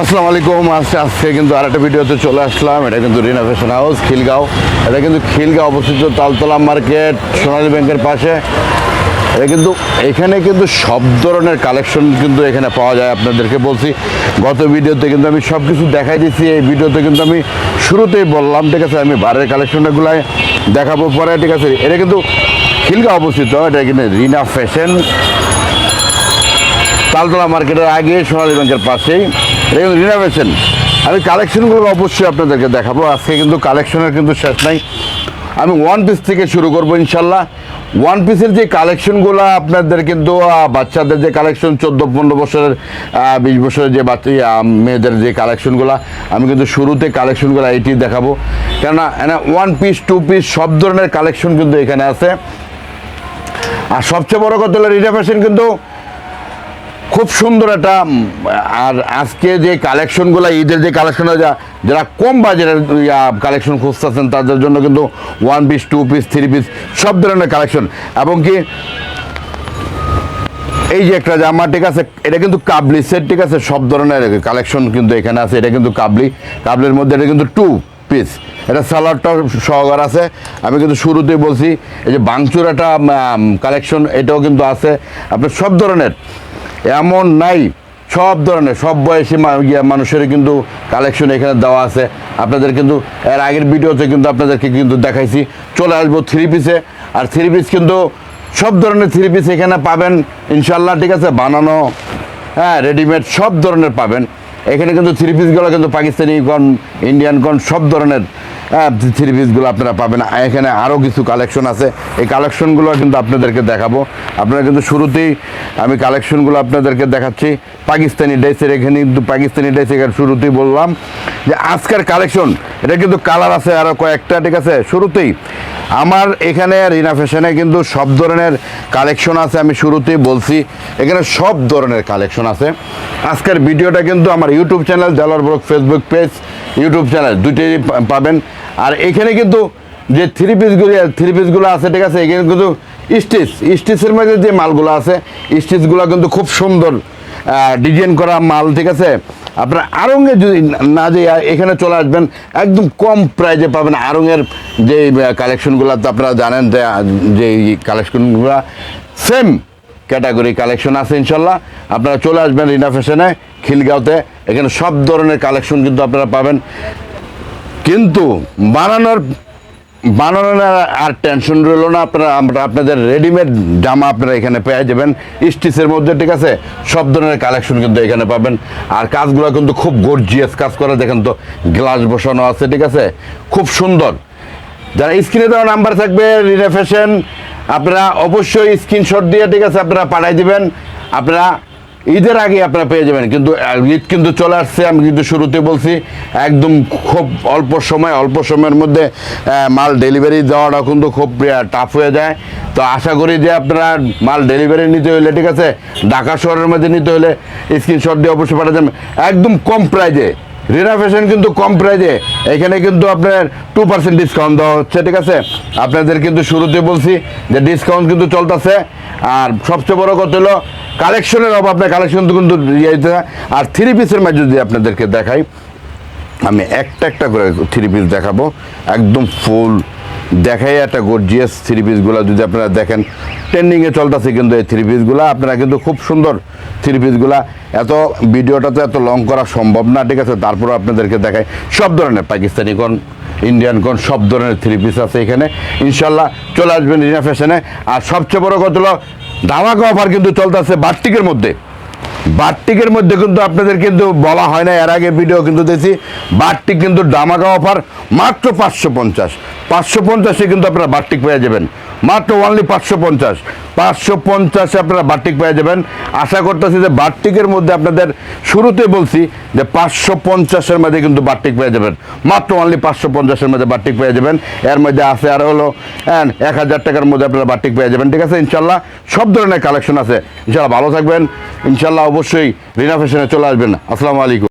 আসসালামু আলাইকুম। আজকে কিন্তু আরেকটা ভিডিওতে চলে আসলাম। এটা কিন্তু রিনা ফ্যাশন হাউস খিলগাঁও। এটা কিন্তু খিলগাঁও অবস্থিত, তালতলা মার্কেট, সোনালী ব্যাংকের পাশে। এটা কিন্তু এখানে কিন্তু সব ধরনের কালেকশন কিন্তু এখানে পাওয়া যায়। আপনাদেরকে বলছি গত ভিডিওতে কিন্তু আমি সব কিছু দেখাই দিচ্ছি। এই ভিডিওতে কিন্তু আমি শুরুতেই বললাম, ঠিক আছে, আমি বারের কালেকশনগুলাই দেখাবো পরে, ঠিক আছে। এটা কিন্তু খিলগাঁও অবস্থিত। এটা কিন্তু রিনা ফ্যাশন, তালতলা মার্কেটের আগে, সোনালী ব্যাংকের পাশেই। এটা কিন্তু রিনা ফ্যাশন। আমি কালেকশনগুলো অবশ্যই আপনাদেরকে দেখাবো। আজকে কিন্তু কালেকশনের কিন্তু শেষ নাই। আমি ওয়ান পিস থেকে শুরু করবো ইনশাল্লাহ। ওয়ান পিসের যে কালেকশনগুলো আপনাদের কিন্তু বাচ্চাদের যে কালেকশন, 14-15 বছরের 20 বছরের যে বাচ্চা মেয়েদের যে কালেকশনগুলো, আমি কিন্তু শুরুতে কালেকশনগুলো এইটি দেখাবো। কেননা ওয়ান পিস, টু পিস সব ধরনের কালেকশন কিন্তু এখানে আছে। আর সবচেয়ে বড় কথা হলো রিনা ফ্যাশন কিন্তু খুব সুন্দর একটা, আর আজকে যে কালেকশনগুলো, ঈদের যে কালেকশনগুলো, যারা কম বাজারের কালেকশন খুঁজতেছেন তাদের জন্য কিন্তু one piece, two piece, three piece সব ধরনের কালেকশন। এবং কি এই যে একটা জামা, ঠিক আছে, এটা কিন্তু কাবলি সেট, ঠিক আছে, সব ধরনের কালেকশন কিন্তু এখানে আছে। এটা কিন্তু কাবলির মধ্যে এটা কিন্তু টু পিস, এটা সালোয়ারটা সহকার আছে। আমি কিন্তু শুরুতেই বলছি এই যে বাংচুর একটা কালেকশন, এটাও কিন্তু আছে। আপনার সব ধরনের, এমন নাই, সব ধরনের সব বয়সী মানুষের কিন্তু কালেকশন এখানে দেওয়া আছে। আপনাদের কিন্তু এর আগের ভিডিওতে কিন্তু আপনাদেরকে কিন্তু দেখাইছি। চলে আসবো থ্রি পিসে। আর থ্রি পিস কিন্তু সব ধরনের থ্রি পিস এখানে পাবেন ইনশাল্লাহ, ঠিক আছে, বানানো, হ্যাঁ, রেডিমেড সব ধরনের পাবেন এখানে। কিন্তু থ্রি পিসগুলো কিন্তু পাকিস্তানি কন, ইন্ডিয়ান কন, সব ধরনের থ্রি পিসগুলো আপনারা পাবেন। এখানে আরও কিছু কালেকশন আছে, এই কালেকশনগুলো কিন্তু আপনাদেরকে দেখাবো। আপনারা কিন্তু শুরুতেই আমি কালেকশনগুলো আপনাদেরকে দেখাচ্ছি পাকিস্তানি ড্রেসের। এখানে কিন্তু পাকিস্তানি ড্রেস এখানে শুরুতেই বললাম যে আজকের কালেকশন, এটা কিন্তু কালার আছে আরও কয়েকটা, ঠিক আছে। শুরুতেই আমার এখানে রিনা ফ্যাশনে কিন্তু সব ধরনের কালেকশন আছে। আমি শুরুতেই বলছি এখানে সব ধরনের কালেকশন আছে। আজকের ভিডিওটা কিন্তু আমার YouTube channel, Delwar blog Facebook page, YouTube channel দুইটাই পাবেন। আর এখানে কিন্তু যে থ্রি পিসগুলো আছে, ঠিক আছে, এখানে কিন্তু স্টিচের মধ্যে যে মালগুলো আছে, স্টিচগুলো কিন্তু খুব সুন্দর ডিজাইন করা মাল, ঠিক আছে। আপনার আড়ংয়ে যদি না যে এখানে চলে আসবেন, একদম কম প্রাইজে পাবেন আড়ংয়ের যে কালেকশনগুলো। তো আপনারা জানেন যে কালেকশনগুলো সেম ক্যাটাগরি কালেকশন আছে ইনশাল্লাহ। আপনারা চলে আসবেন রিনা ফ্যাশনে খিলগাঁওতে। এখানে সব ধরনের কালেকশন কিন্তু আপনারা পাবেন। কিন্তু বানানোর আর টেনশন রইল না। আপনাদের রেডিমেড জামা আপনারা এখানে পেয়ে যাবেন স্টিচের মধ্যে, ঠিক আছে। সব ধরনের কালেকশন কিন্তু এখানে পাবেন। আর কাজগুলো কিন্তু খুব গর্জিয়াস কাজ করা, দেখেন তো, গ্লাস বসানো আছে, ঠিক আছে, খুব সুন্দর। যারা স্ক্রিনে দেওয়া নাম্বার থাকবে রিনা ফ্যাশন, আপনারা অবশ্যই স্ক্রিনশট দিয়ে, ঠিক আছে, আপনারা পাঠিয়ে দিবেন। আপনারা ঈদের আগে আপনারা পেয়ে যাবেন। কিন্তু ঈদ কিন্তু চলে আসছে। আমি কিন্তু শুরুতে বলছি একদম খুব অল্প সময়ের মধ্যে মাল ডেলিভারি দেওয়াটা কিন্তু খুব টাফ হয়ে যায়। তো আশা করি যে আপনারা মাল ডেলিভারি নিতে হলে, ঠিক আছে, ঢাকা শহরের মধ্যে নিতে হলে স্ক্রিনশট দিয়ে অবশ্যই পাঠিয়ে দেবেন। একদম কম প্রাইজে রিনা ফ্যাশন কিন্তু কম প্রাইজে এখানে কিন্তু আপনার 2% ডিসকাউন্ট দেওয়া হচ্ছে, ঠিক আছে। আপনাদের কিন্তু শুরুতে বলছি যে ডিসকাউন্ট কিন্তু চলতেছে। আর সবচেয়ে বড় কথা হলো কালেকশনের অভাব নেই, কালেকশন কিন্তু ইয়েতে। আর থ্রি পিসের মাঝে যদি আপনাদেরকে দেখাই, আমি একটা করে থ্রি পিস দেখাবো, একদম ফুল দেখাই। একটা গর্জিয়াস থ্রি পিসগুলো যদি আপনারা দেখেন, ট্রেন্ডিংয়ে চলতেছে কিন্তু এই থ্রি পিসগুলো। আপনারা কিন্তু খুব সুন্দর থ্রি পিসগুলো, এত ভিডিওটা তো এত লং করা সম্ভব না, ঠিক আছে। তারপরে আপনাদেরকে দেখাই সব ধরনের পাকিস্তানি কোন, ইন্ডিয়ান কোন, সব ধরনের থ্রি পিস আছে এখানে ইনশাল্লাহ। চলে আসবেন রিনা ফ্যাশনে। আর সবচেয়ে বড় কথা হলো ধামাকা অফার কিন্তু চলতেছে বাটিকের মধ্যে। বাটিকের মধ্যে কিন্তু আপনাদের কিন্তু বলা হয় না, এর আগে ভিডিও কিন্তু দেখছি। বাটিক কিন্তু ধামাকা অফার মাত্র 550 কিন্তু আপনারা বাটিক পেয়ে যাবেন। মাত্র অনলি 550 আপনারা বাটিক পেয়ে যাবেন। আশা করতেছি যে বাটিকের মধ্যে আপনাদের শুরুতে বলছি যে 550-এর মধ্যে কিন্তু বাটিক পেয়ে যাবেন। মাত্র অনলি 550-এর মধ্যে বাটিক পেয়ে যাবেন। এর মধ্যে আছে আর হলো 1000 টাকার মধ্যে আপনারা বাটিক পেয়ে যাবেন, ঠিক আছে। ইনশাল্লাহ সব ধরনের কালেকশন আছে ইনশাল্লাহ। ভালো থাকবেন ইনশাল্লাহ। অবশ্যই রিনা ফ্যাশনে চলে আসবেন। আসসালামু আলাইকুম।